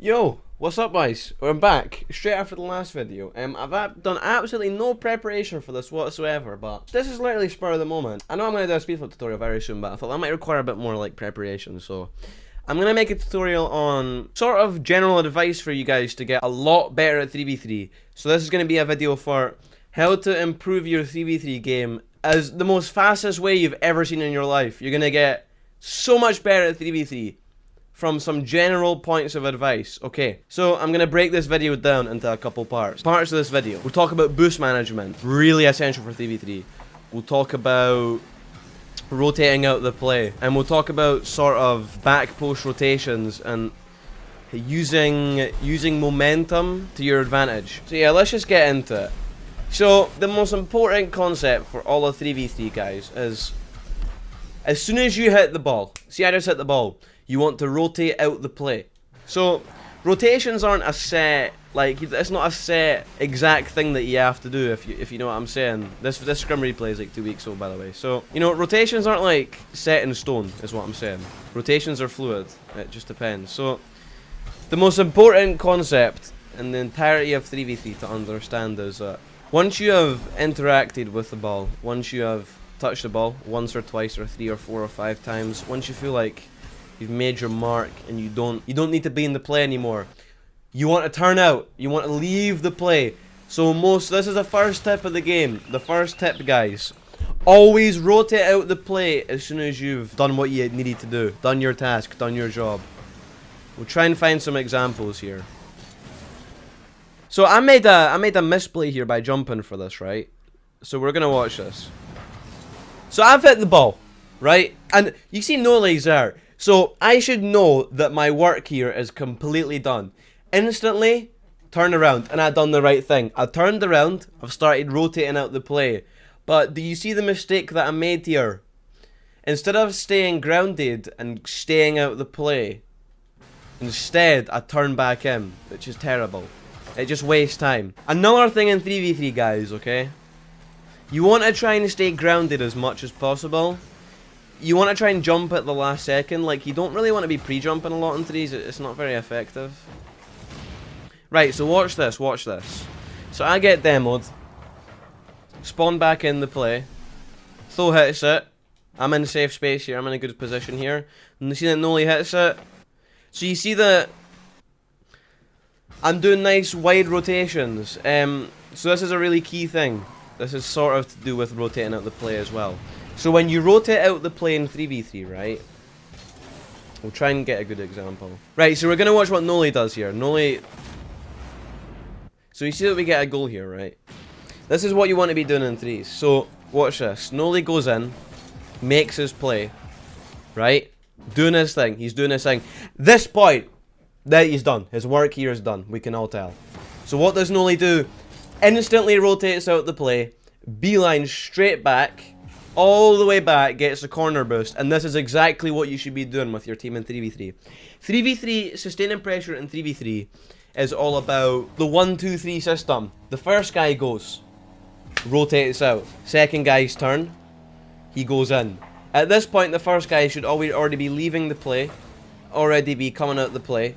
Yo, what's up guys? We're back, straight after the last video. I've done absolutely no preparation for this whatsoever, but this is literally spur of the moment. I know I'm going to do a speed flip tutorial very soon, but I thought that might require a bit more like preparation, so I'm going to make a tutorial on sort of general advice for you guys to get a lot better at 3v3. So this is going to be a video for how to improve your 3v3 game as the most fastest way you've ever seen in your life. You're going to get so much better at 3v3. From some general points of advice. Okay, so I'm gonna break this video down into a couple parts. Parts of this video. We'll talk about boost management, really essential for 3v3. We'll talk about rotating out the play, and we'll talk about sort of back post rotations and using momentum to your advantage. So yeah, let's just get into it. So the most important concept for all of 3v3 guys is as soon as you hit the ball, see I just hit the ball, you want to rotate out the play. So rotations aren't a set, like it's not a set exact thing that you have to do, if you know what I'm saying. This scrum replay is like 2 weeks old, by the way. So you know, rotations aren't like set in stone is what I'm saying. Rotations are fluid, it just depends. So the most important concept in the entirety of 3v3 to understand is that once you have interacted with the ball, once you have touched the ball once or twice or 3 or 4 or 5 times, once you feel like you've made your mark and you don't need to be in the play anymore, you want to turn out, you want to leave the play. So this is the first tip of the game. The first tip, guys, always rotate out the play as soon as you've done what you needed to do, done your task, done your job. We'll try and find some examples here. So I made a misplay here by jumping for this, right? So we're gonna watch this. So I've hit the ball, right? And you see Nole's there. So I should know that my work here is completely done. Instantly, turn around, and I've done the right thing. I turned around, I've started rotating out the play. But do you see the mistake that I made here? Instead of staying grounded and staying out the play, instead I turn back in, which is terrible. It just wastes time. Another thing in 3v3 guys, okay? You want to try and stay grounded as much as possible. You want to try and jump at the last second. Like, you don't really want to be pre-jumping a lot in threes. It's not very effective. Right, so watch this, watch this. So I get demoed. Spawn back in the play. Tho hits it. I'm in safe space here. I'm in a good position here. And you see that Noli hits it. So you see that I'm doing nice wide rotations. So this is a really key thing. This is sort of to do with rotating out the play as well. So when you rotate out the play in 3v3, right? We'll try and get a good example. Right, so we're going to watch what Noli does here. Noli... So you see that we get a goal here, right? This is what you want to be doing in threes. So, watch this. Noli goes in, makes his play, right? Doing his thing. He's doing his thing. This point, that he's done. His work here is done. We can all tell. So what does Noli do? Instantly rotates out the play, beeline straight back, all the way back, gets a corner boost, and this is exactly what you should be doing with your team in 3v3. 3v3, sustaining pressure in 3v3 is all about the 1-2-3 system. The first guy goes, rotates out. Second guy's turn, he goes in. At this point, the first guy should already be leaving the play, already be coming out the play.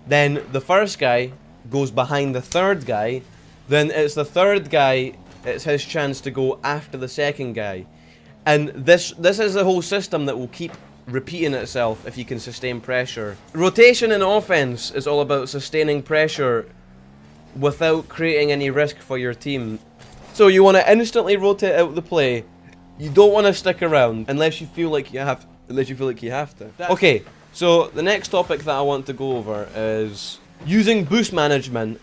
Then the first guy goes behind the third guy. Then it's the third guy, it's his chance to go after the second guy. And this is the whole system that will keep repeating itself if you can sustain pressure. Rotation in offense is all about sustaining pressure without creating any risk for your team. So you want to instantly rotate out the play. You don't want to stick around unless you feel like you have to. Okay, so the next topic that I want to go over is using boost management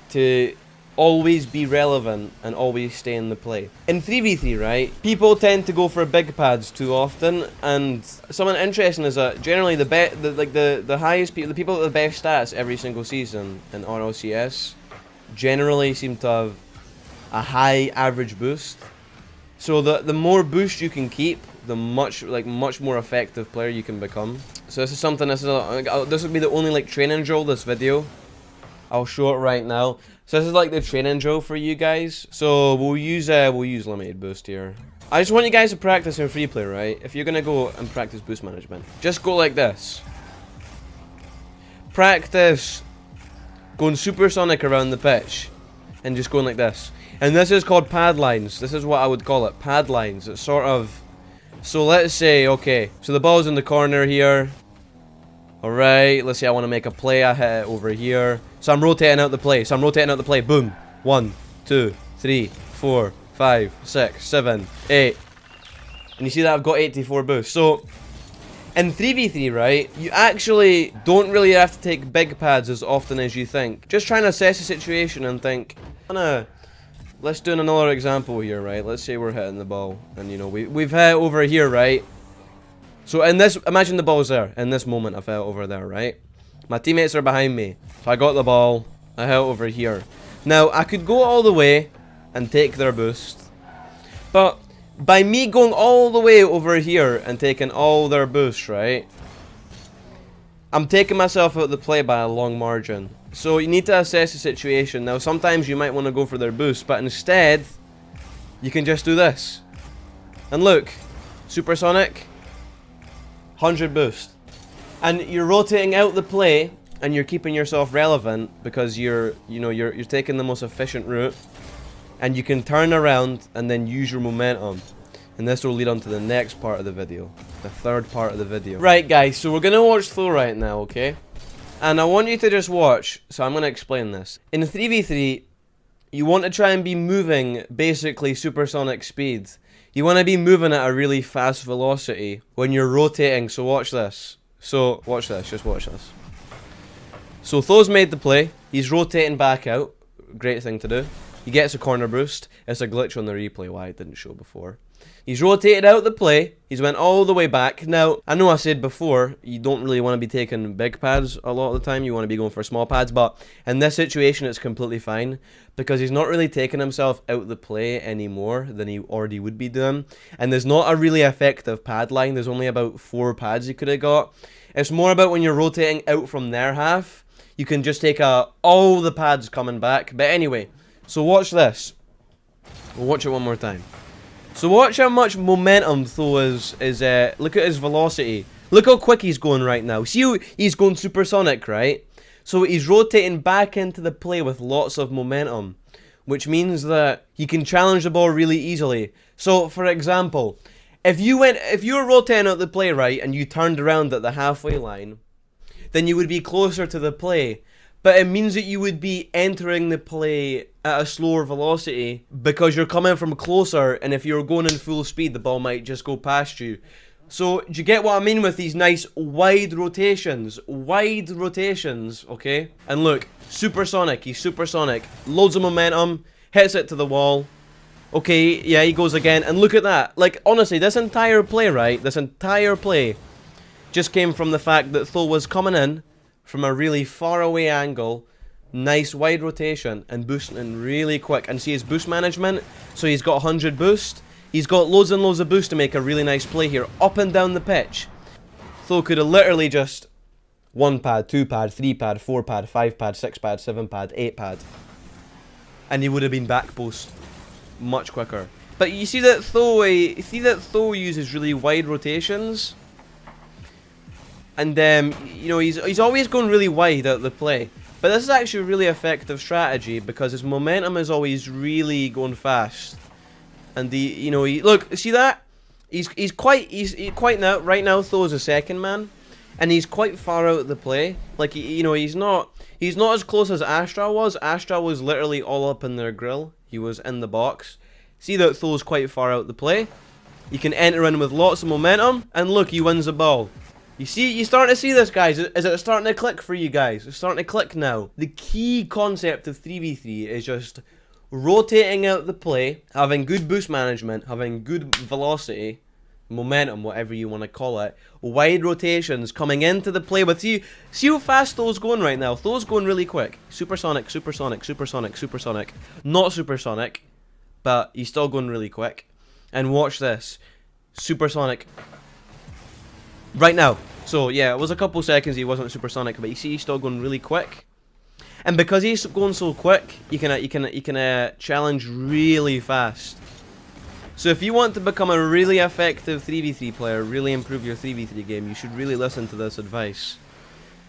to always be relevant and always stay in the play. In 3v3, right, people tend to go for big pads too often, and something interesting is that generally the people with the best stats every single season in RLCS generally seem to have a high average boost. So the more boost you can keep, the much more effective player you can become. So this is this will be the only like training drill this video. I'll show it right now. So this is like the training drill for you guys. So we'll use limited boost here. I just want you guys to practice in free play, right? If you're gonna go and practice boost management, just go like this. Practice going supersonic around the pitch and just going like this. And this is called pad lines. This is what I would call it, pad lines. It's sort of, so let's say, okay, so the ball's in the corner here. Alright, let's say I want to make a play, I hit it over here. So I'm rotating out the play, boom. 1, 2, 3, 4, 5, 6, 7, 8. And you see that I've got 84 boost. So, in 3v3, right, you actually don't really have to take big pads as often as you think. Just trying to assess the situation and think, let's do another example here, right? Let's say we're hitting the ball, and you know, we've hit over here, right? So in this, imagine the ball's there. In this moment, I've hit over there, right? My teammates are behind me. So I got the ball, I hit over here. Now, I could go all the way and take their boost. But by me going all the way over here and taking all their boost, right? I'm taking myself out of the play by a long margin. So you need to assess the situation. Now, sometimes you might want to go for their boost, but instead, you can just do this. And look, supersonic, 100 boost. And you're rotating out the play, and you're keeping yourself relevant because you're taking the most efficient route, and you can turn around and then use your momentum. And this will lead on to the next part of the video, the third part of the video. Right, guys, so we're gonna watch throw right now, okay? And I want you to just watch, so I'm gonna explain this. In 3v3, you want to try and be moving basically supersonic speed. You want to be moving at a really fast velocity when you're rotating, so watch this. So, watch this, just watch this. So, Tho's made the play, he's rotating back out, great thing to do. He gets a corner boost, it's a glitch on the replay, why it didn't show before. He's rotated out the play, he's went all the way back. Now, I know I said before, you don't really want to be taking big pads a lot of the time, you want to be going for small pads, but in this situation it's completely fine, because he's not really taking himself out the play anymore than he already would be doing, and there's not a really effective pad line, there's only about 4 pads he could have got. It's more about when you're rotating out from their half, you can just take all the pads coming back. But anyway, so watch this. We'll watch it one more time. So watch how much momentum Tho is look at his velocity. Look how quick he's going right now. See how he's going supersonic, right? So he's rotating back into the play with lots of momentum, which means that he can challenge the ball really easily. So for example, if you were rotating out the play, right, and you turned around at the halfway line, then you would be closer to the play. But it means that you would be entering the play at a slower velocity because you're coming from closer, and if you're going in full speed, the ball might just go past you. So, do you get what I mean with these nice wide rotations? Wide rotations, okay? And look, supersonic, he's supersonic. Loads of momentum, hits it to the wall. Okay, yeah, he goes again, and look at that. Like, honestly, this entire play, right? This entire play just came from the fact that Tho was coming in from a really far away angle, nice wide rotation, and boosting really quick. And see his boost management, so he's got 100 boost. He's got loads and loads of boost to make a really nice play here, up and down the pitch. Tho could have literally just 1 pad, 2 pad, 3 pad, 4 pad, 5 pad, 6 pad, 7 pad, 8 pad. And he would have been back post much quicker. But you see that Tho uses really wide rotations. And you know, he's always going really wide out the play. But this is actually a really effective strategy because his momentum is always really going fast. And look, see that? He's quite now right now. Tho's a second man, and he's quite far out of the play. Like he's not as close as Astra was. Astra was literally all up in their grill. He was in the box. See that Tho's quite far out the play. You can enter in with lots of momentum, and look, he wins the ball. You see, you're starting to see this, guys. Is it starting to click for you guys? It's starting to click now. The key concept of 3v3 is just rotating out the play, having good boost management, having good velocity, momentum, whatever you want to call it, wide rotations, coming into the play with you. See how fast Tho's going right now? Tho's going really quick. Supersonic, supersonic, supersonic, supersonic. Not supersonic, but he's still going really quick. And watch this. Supersonic. Right now. So yeah, it was a couple seconds he wasn't supersonic, but you see he's still going really quick. And because he's going so quick, you can challenge really fast. So if you want to become a really effective 3v3 player, really improve your 3v3 game, you should really listen to this advice.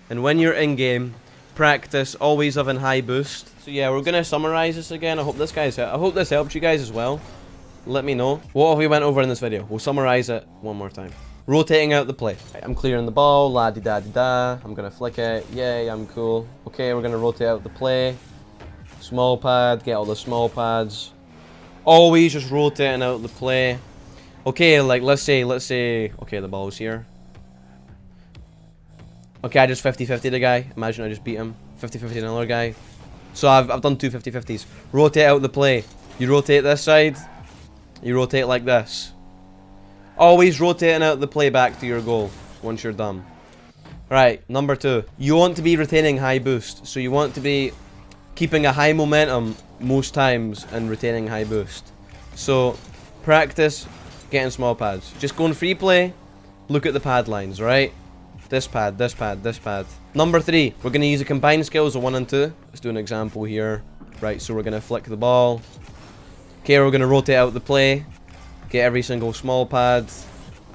And when you're in game, practice always having high boost. So yeah, we're gonna summarize this again. I hope this helped you guys as well. Let me know. What have we went over in this video? We'll summarize it one more time. Rotating out the play. Right, I'm clearing the ball, la-di-da-di-da. I'm gonna flick it, yay, I'm cool. Okay, we're gonna rotate out the play. Small pad, get all the small pads. Always just rotating out the play. Okay, like let's say, okay, the ball's here. Okay, I just 50-50 the guy. Imagine I just beat him. 50-50 another guy. So I've done two 50-50s. Rotate out the play. You rotate this side. You rotate like this. Always rotating out the play back to your goal once you're done. Right, number 2. You want to be retaining high boost. So you want to be keeping a high momentum most times and retaining high boost. So practice getting small pads. Just go in free play. Look at the pad lines, right? This pad, this pad, this pad. Number 3, we're going to use the combined skills of 1 and 2. Let's do an example here. Right, so we're going to flick the ball. Okay, we're going to rotate out the play. Get every single small pad.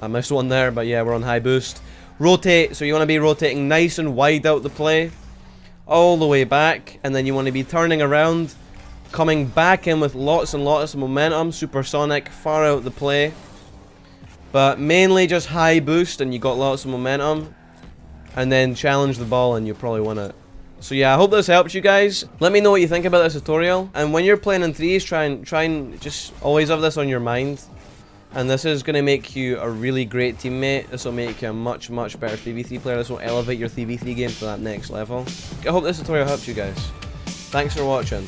I missed one there, but yeah, we're on high boost. Rotate, so you want to be rotating nice and wide out the play. All the way back. And then you want to be turning around. Coming back in with lots and lots of momentum. Supersonic, far out the play. But mainly just high boost and you got lots of momentum. And then challenge the ball and you'll probably win it. So yeah, I hope this helps you guys. Let me know what you think about this tutorial. And when you're playing in threes, try and just always have this on your mind. And this is going to make you a really great teammate. This will make you a much, much better 3v3 player. This will elevate your 3v3 game to that next level. I hope this tutorial helps you guys. Thanks for watching.